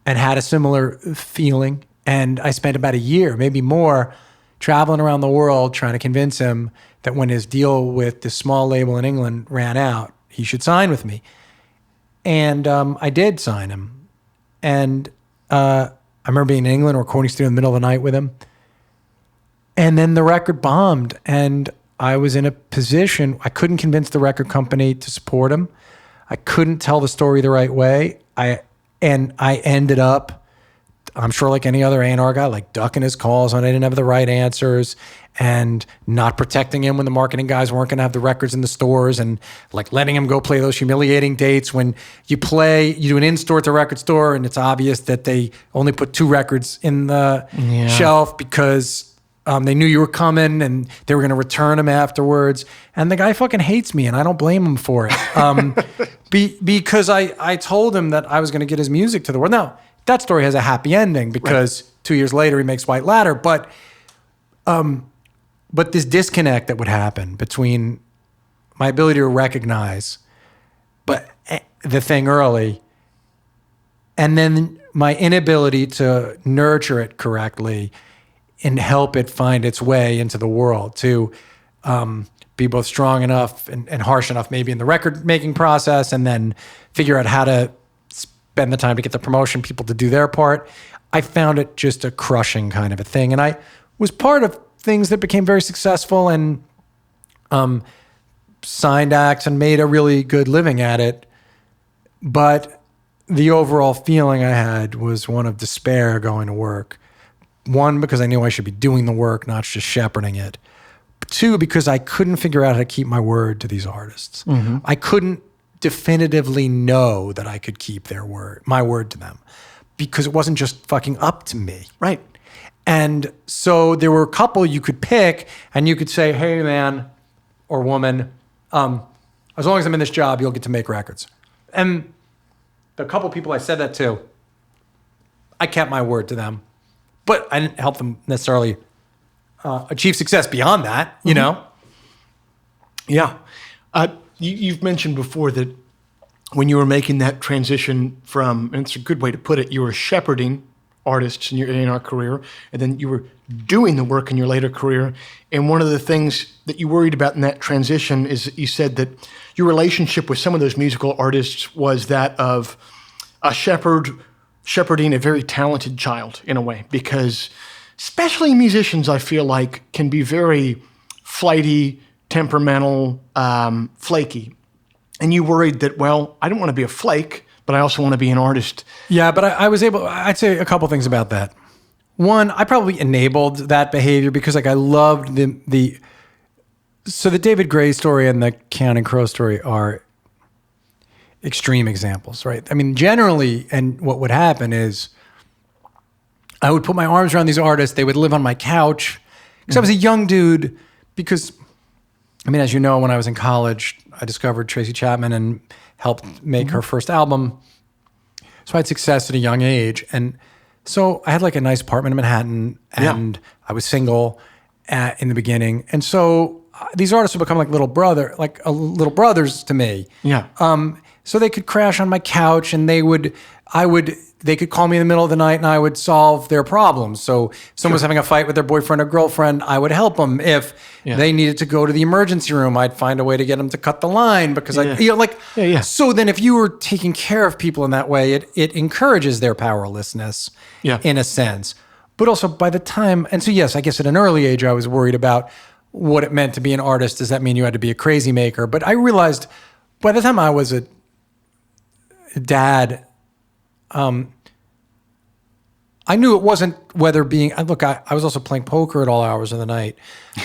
and had a similar feeling. And I spent about a year, maybe more, traveling around the world trying to convince him that when his deal with this small label in England ran out, he should sign with me. And I did sign him. And I remember being in England, recording studio in the middle of the night with him. And then the record bombed, and I was in a position, I couldn't convince the record company to support him. I couldn't tell the story the right way. I ended up, I'm sure like any other A&R guy, like ducking his calls when I didn't have the right answers and not protecting him when the marketing guys weren't going to have the records in the stores and like letting him go play those humiliating dates when you do an in-store to record store and it's obvious that they only put 2 records in the shelf because they knew you were coming and they were going to return them afterwards. And the guy fucking hates me and I don't blame him for it. Because I told him that I was going to get his music to the world. Now, that story has a happy ending because 2 years later he makes White Ladder. But this disconnect that would happen between my ability to recognize the thing early and then my inability to nurture it correctly and help it find its way into the world, to be both strong enough and harsh enough maybe in the record making process and then figure out how to spend the time to get the promotion people to do their part. I found it just a crushing kind of a thing. And I was part of things that became very successful and signed acts and made a really good living at it. But the overall feeling I had was one of despair going to work. 1, because I knew I should be doing the work, not just shepherding it. 2, because I couldn't figure out how to keep my word to these artists. Mm-hmm. I couldn't definitively know that I could keep my word to them, because it wasn't just fucking up to me. Right. And so there were a couple you could pick and you could say, hey man or woman, as long as I'm in this job, you'll get to make records. And the couple people I said that to, I kept my word to them. But I didn't help them necessarily achieve success beyond that, you know? Yeah. You've mentioned before that when you were making that transition from, and it's a good way to put it, you were shepherding artists in your A&R career, and then you were doing the work in your later career. And one of the things that you worried about in that transition is that you said that your relationship with some of those musical artists was that of a shepherding a very talented child in a way, because especially musicians, I feel like, can be very flighty, temperamental, flaky. And you worried that, well, I don't want to be a flake, but I also want to be an artist. Yeah, but I'd say a couple things about that. 1, I probably enabled that behavior because like I loved so the David Gray story and the Counting Crow story are extreme examples, right? I mean, generally, and what would happen is I would put my arms around these artists. They would live on my couch because I was a young dude, because I mean, as you know, when I was in college, I discovered Tracy Chapman and helped make her first album. So I had success at a young age. And so I had like a nice apartment in Manhattan, and I was single in the beginning. And so these artists would become like little brothers to me. Yeah. So they could crash on my couch, and they could call me in the middle of the night, and I would solve their problems. So if someone was having a fight with their boyfriend or girlfriend, I would help them. If they needed to go to the emergency room, I'd find a way to get them to cut the line because So then if you were taking care of people in that way, it encourages their powerlessness in a sense. But also by the time, and so yes, I guess at an early age, I was worried about what it meant to be an artist. Does that mean you had to be a crazy maker? But I realized by the time I was a dad, I knew it wasn't whether being, look, I was also playing poker at all hours of the night.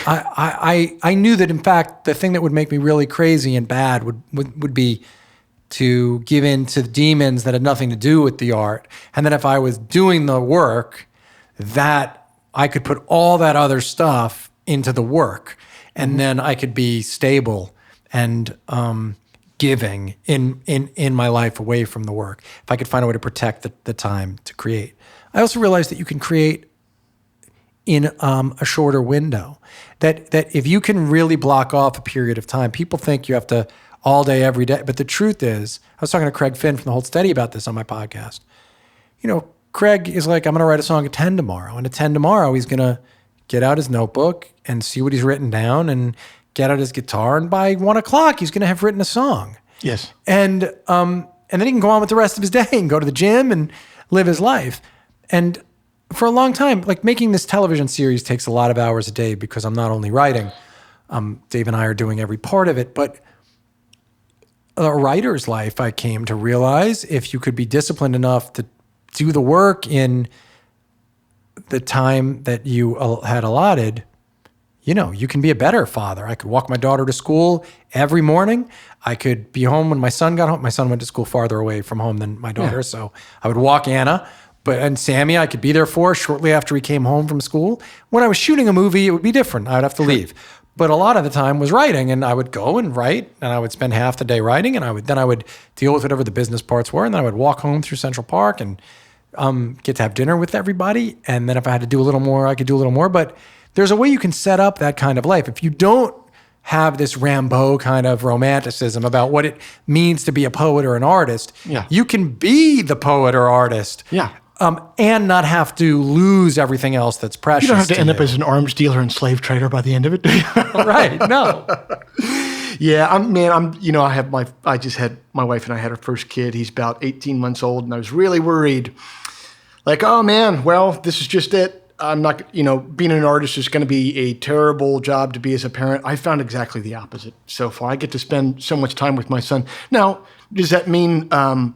I knew that in fact, the thing that would make me really crazy and bad would be to give in to demons that had nothing to do with the art. And then if I was doing the work, that I could put all that other stuff into the work. And then I could be stable and giving in my life away from the work. If I could find a way to protect the time to create. I also realized that you can create in a shorter window. That if you can really block off a period of time, people think you have to all day, every day. But the truth is, I was talking to Craig Finn from The Hold Steady about this on my podcast. You know, Craig is like, I'm going to write a song at 10 tomorrow. And at 10 tomorrow, he's going to get out his notebook and see what he's written down and get out his guitar. And by 1 o'clock, he's going to have written a song. Yes. And then he can go on with the rest of his day and go to the gym and live his life. And for a long time, like making this television series takes a lot of hours a day because I'm not only writing, Dave and I are doing every part of it, but a writer's life, I came to realize, if you could be disciplined enough to do the work in the time that you had allotted, you know, you can be a better father. I could walk my daughter to school every morning. I could be home when my son got home. My son went to school farther away from home than my daughter, so I would walk Anna. And Sammy, I could be there for shortly after he came home from school. When I was shooting a movie, it would be different. I would have to leave. But a lot of the time was writing, and I would go and write, and I would spend half the day writing, and I would deal with whatever the business parts were, and then I would walk home through Central Park and get to have dinner with everybody. And then if I had to do a little more, I could do a little more. But there's a way you can set up that kind of life. If you don't have this Rambo kind of romanticism about what it means to be a poet or an artist, you can be the poet or artist. And not have to lose everything else that's precious. You don't have to end up as an arms dealer and slave trader by the end of it, do you? Right, no. I just had, my wife and I had our first kid. He's about 18 months old, and I was really worried. Like, oh man, well, this is just it. I'm not, being an artist is going to be a terrible job to be as a parent. I found exactly the opposite so far. I get to spend so much time with my son. Now, does that mean I'm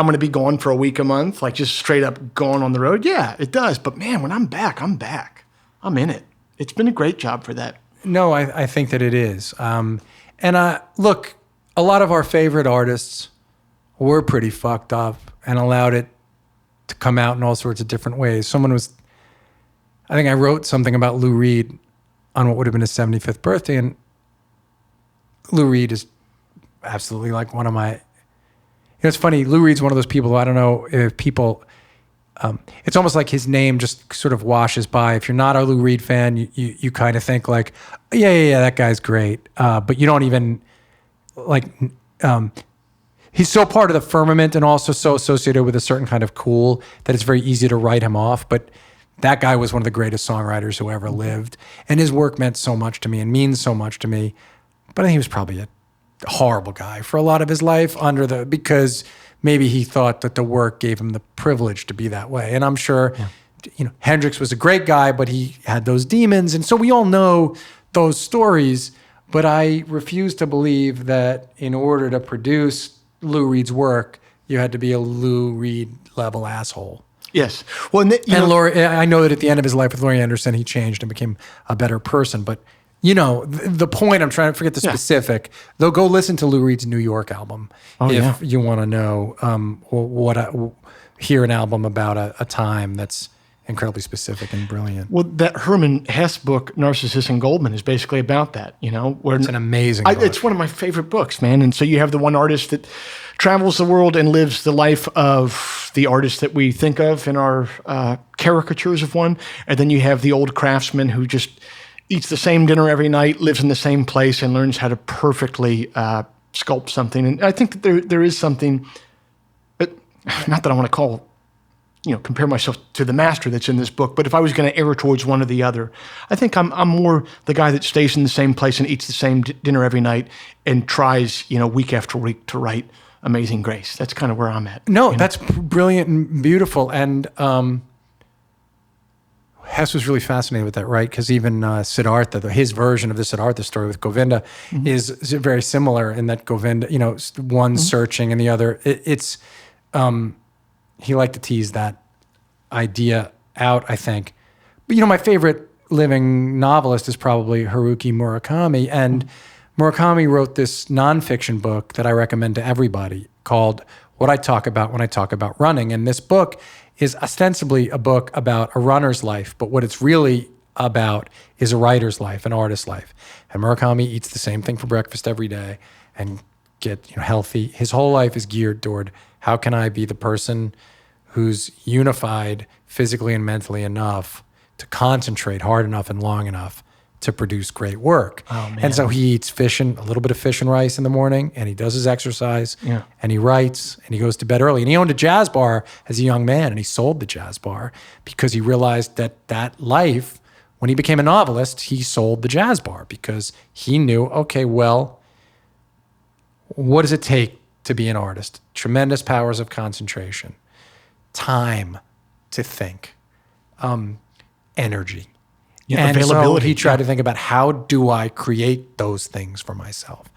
going to be gone for a week, a month, like just straight up gone on the road? Yeah, it does. But man, when I'm back, I'm back. I'm in it. It's been a great job for that. No, I think that it is. Look, a lot of our favorite artists were pretty fucked up and allowed it to come out in all sorts of different ways. I think I wrote something about Lou Reed on what would have been his 75th birthday. And Lou Reed is absolutely like one of my, it's funny, Lou Reed's one of those people who I don't know if people, it's almost like his name just sort of washes by. If you're not a Lou Reed fan, you kind of think like, yeah, that guy's great. But you don't even he's so part of the firmament and also so associated with a certain kind of cool that it's very easy to write him off. But that guy was one of the greatest songwriters who ever lived. And his work meant so much to me and means so much to me. But I think he was probably a horrible guy for a lot of his life because maybe he thought that the work gave him the privilege to be that way. And I'm sure, Hendrix was a great guy, but he had those demons. And so we all know those stories, but I refuse to believe that in order to produce Lou Reed's work, you had to be a Lou Reed level asshole. Yes. Well, I know that at the end of his life with Laurie Anderson, he changed and became a better person, but the point, I'm trying to forget the specific, though, go listen to Lou Reed's New York album if you want to know hear an album about a time that's incredibly specific and brilliant. Well, that Herman Hesse book, Narcissus and Goldman, is basically about that, where It's an amazing book. It's one of my favorite books, man. And so you have the one artist that travels the world and lives the life of the artist that we think of in our caricatures of one. And then you have the old craftsman who just eats the same dinner every night, lives in the same place, and learns how to perfectly sculpt something. And I think that there is something, not that I want to call, compare myself to the master that's in this book, but if I was going to err towards one or the other, I think I'm more the guy that stays in the same place and eats the same dinner every night and tries, week after week to write Amazing Grace. That's kind of where I'm at. No, that's brilliant and beautiful. And Hess was really fascinated with that, right? Because even Siddhartha, his version of the Siddhartha story with Govinda is very similar in that Govinda, one searching and the other. He liked to tease that idea out, I think. But, my favorite living novelist is probably Haruki Murakami. And Murakami wrote this nonfiction book that I recommend to everybody called What I Talk About When I Talk About Running. And this book is ostensibly a book about a runner's life, but what it's really about is a writer's life, an artist's life. And Murakami eats the same thing for breakfast every day and get healthy. His whole life is geared toward how can I be the person who's unified physically and mentally enough to concentrate hard enough and long enough to produce great work. Oh, man. And so he eats a little bit of fish and rice in the morning, and he does his exercise, and he writes, and he goes to bed early. And he owned a jazz bar as a young man, and he sold the jazz bar because he realized that life, when he became a novelist, he sold the jazz bar because he knew, okay, well, what does it take to be an artist? Tremendous powers of concentration, time to think, energy. And availability. So he tried to think about how do I create those things for myself.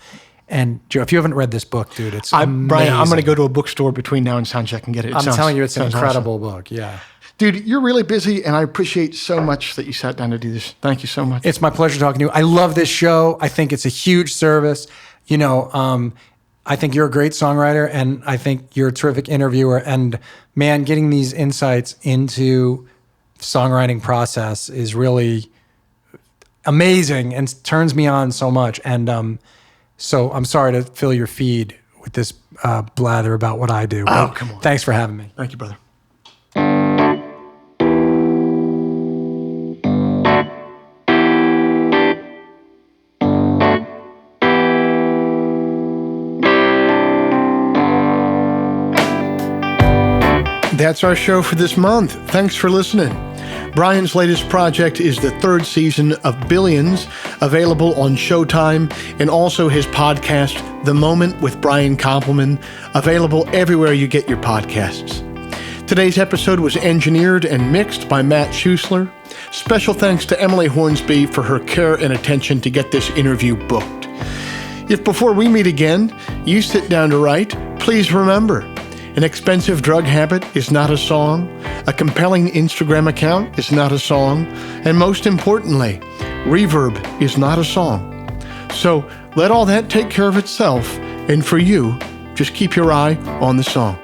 And Joe, if you haven't read this book, dude, it's amazing. Brian, I'm going to go to a bookstore between now and soundcheck and get it. I'm telling you, it's an incredible book. Yeah. Dude, you're really busy, and I appreciate so much that you sat down to do this. Thank you so much. It's my pleasure talking to you. I love this show. I think it's a huge service. I think you're a great songwriter, and I think you're a terrific interviewer. And man, getting these insights into songwriting process is really amazing and turns me on so much. And so I'm sorry to fill your feed with this blather about what I do. Oh, come on. Thanks for having me. Thank you, brother. That's our show for this month. Thanks for listening. Brian's latest project is the third season of Billions, available on Showtime, and also his podcast, The Moment with Brian Koppelman, available everywhere you get your podcasts. Today's episode was engineered and mixed by Matt Schusler. Special thanks to Emily Hornsby for her care and attention to get this interview booked. If before we meet again, you sit down to write, please remember, an expensive drug habit is not a song, a compelling Instagram account is not a song, and most importantly, reverb is not a song. So let all that take care of itself, and for you, just keep your eye on the song.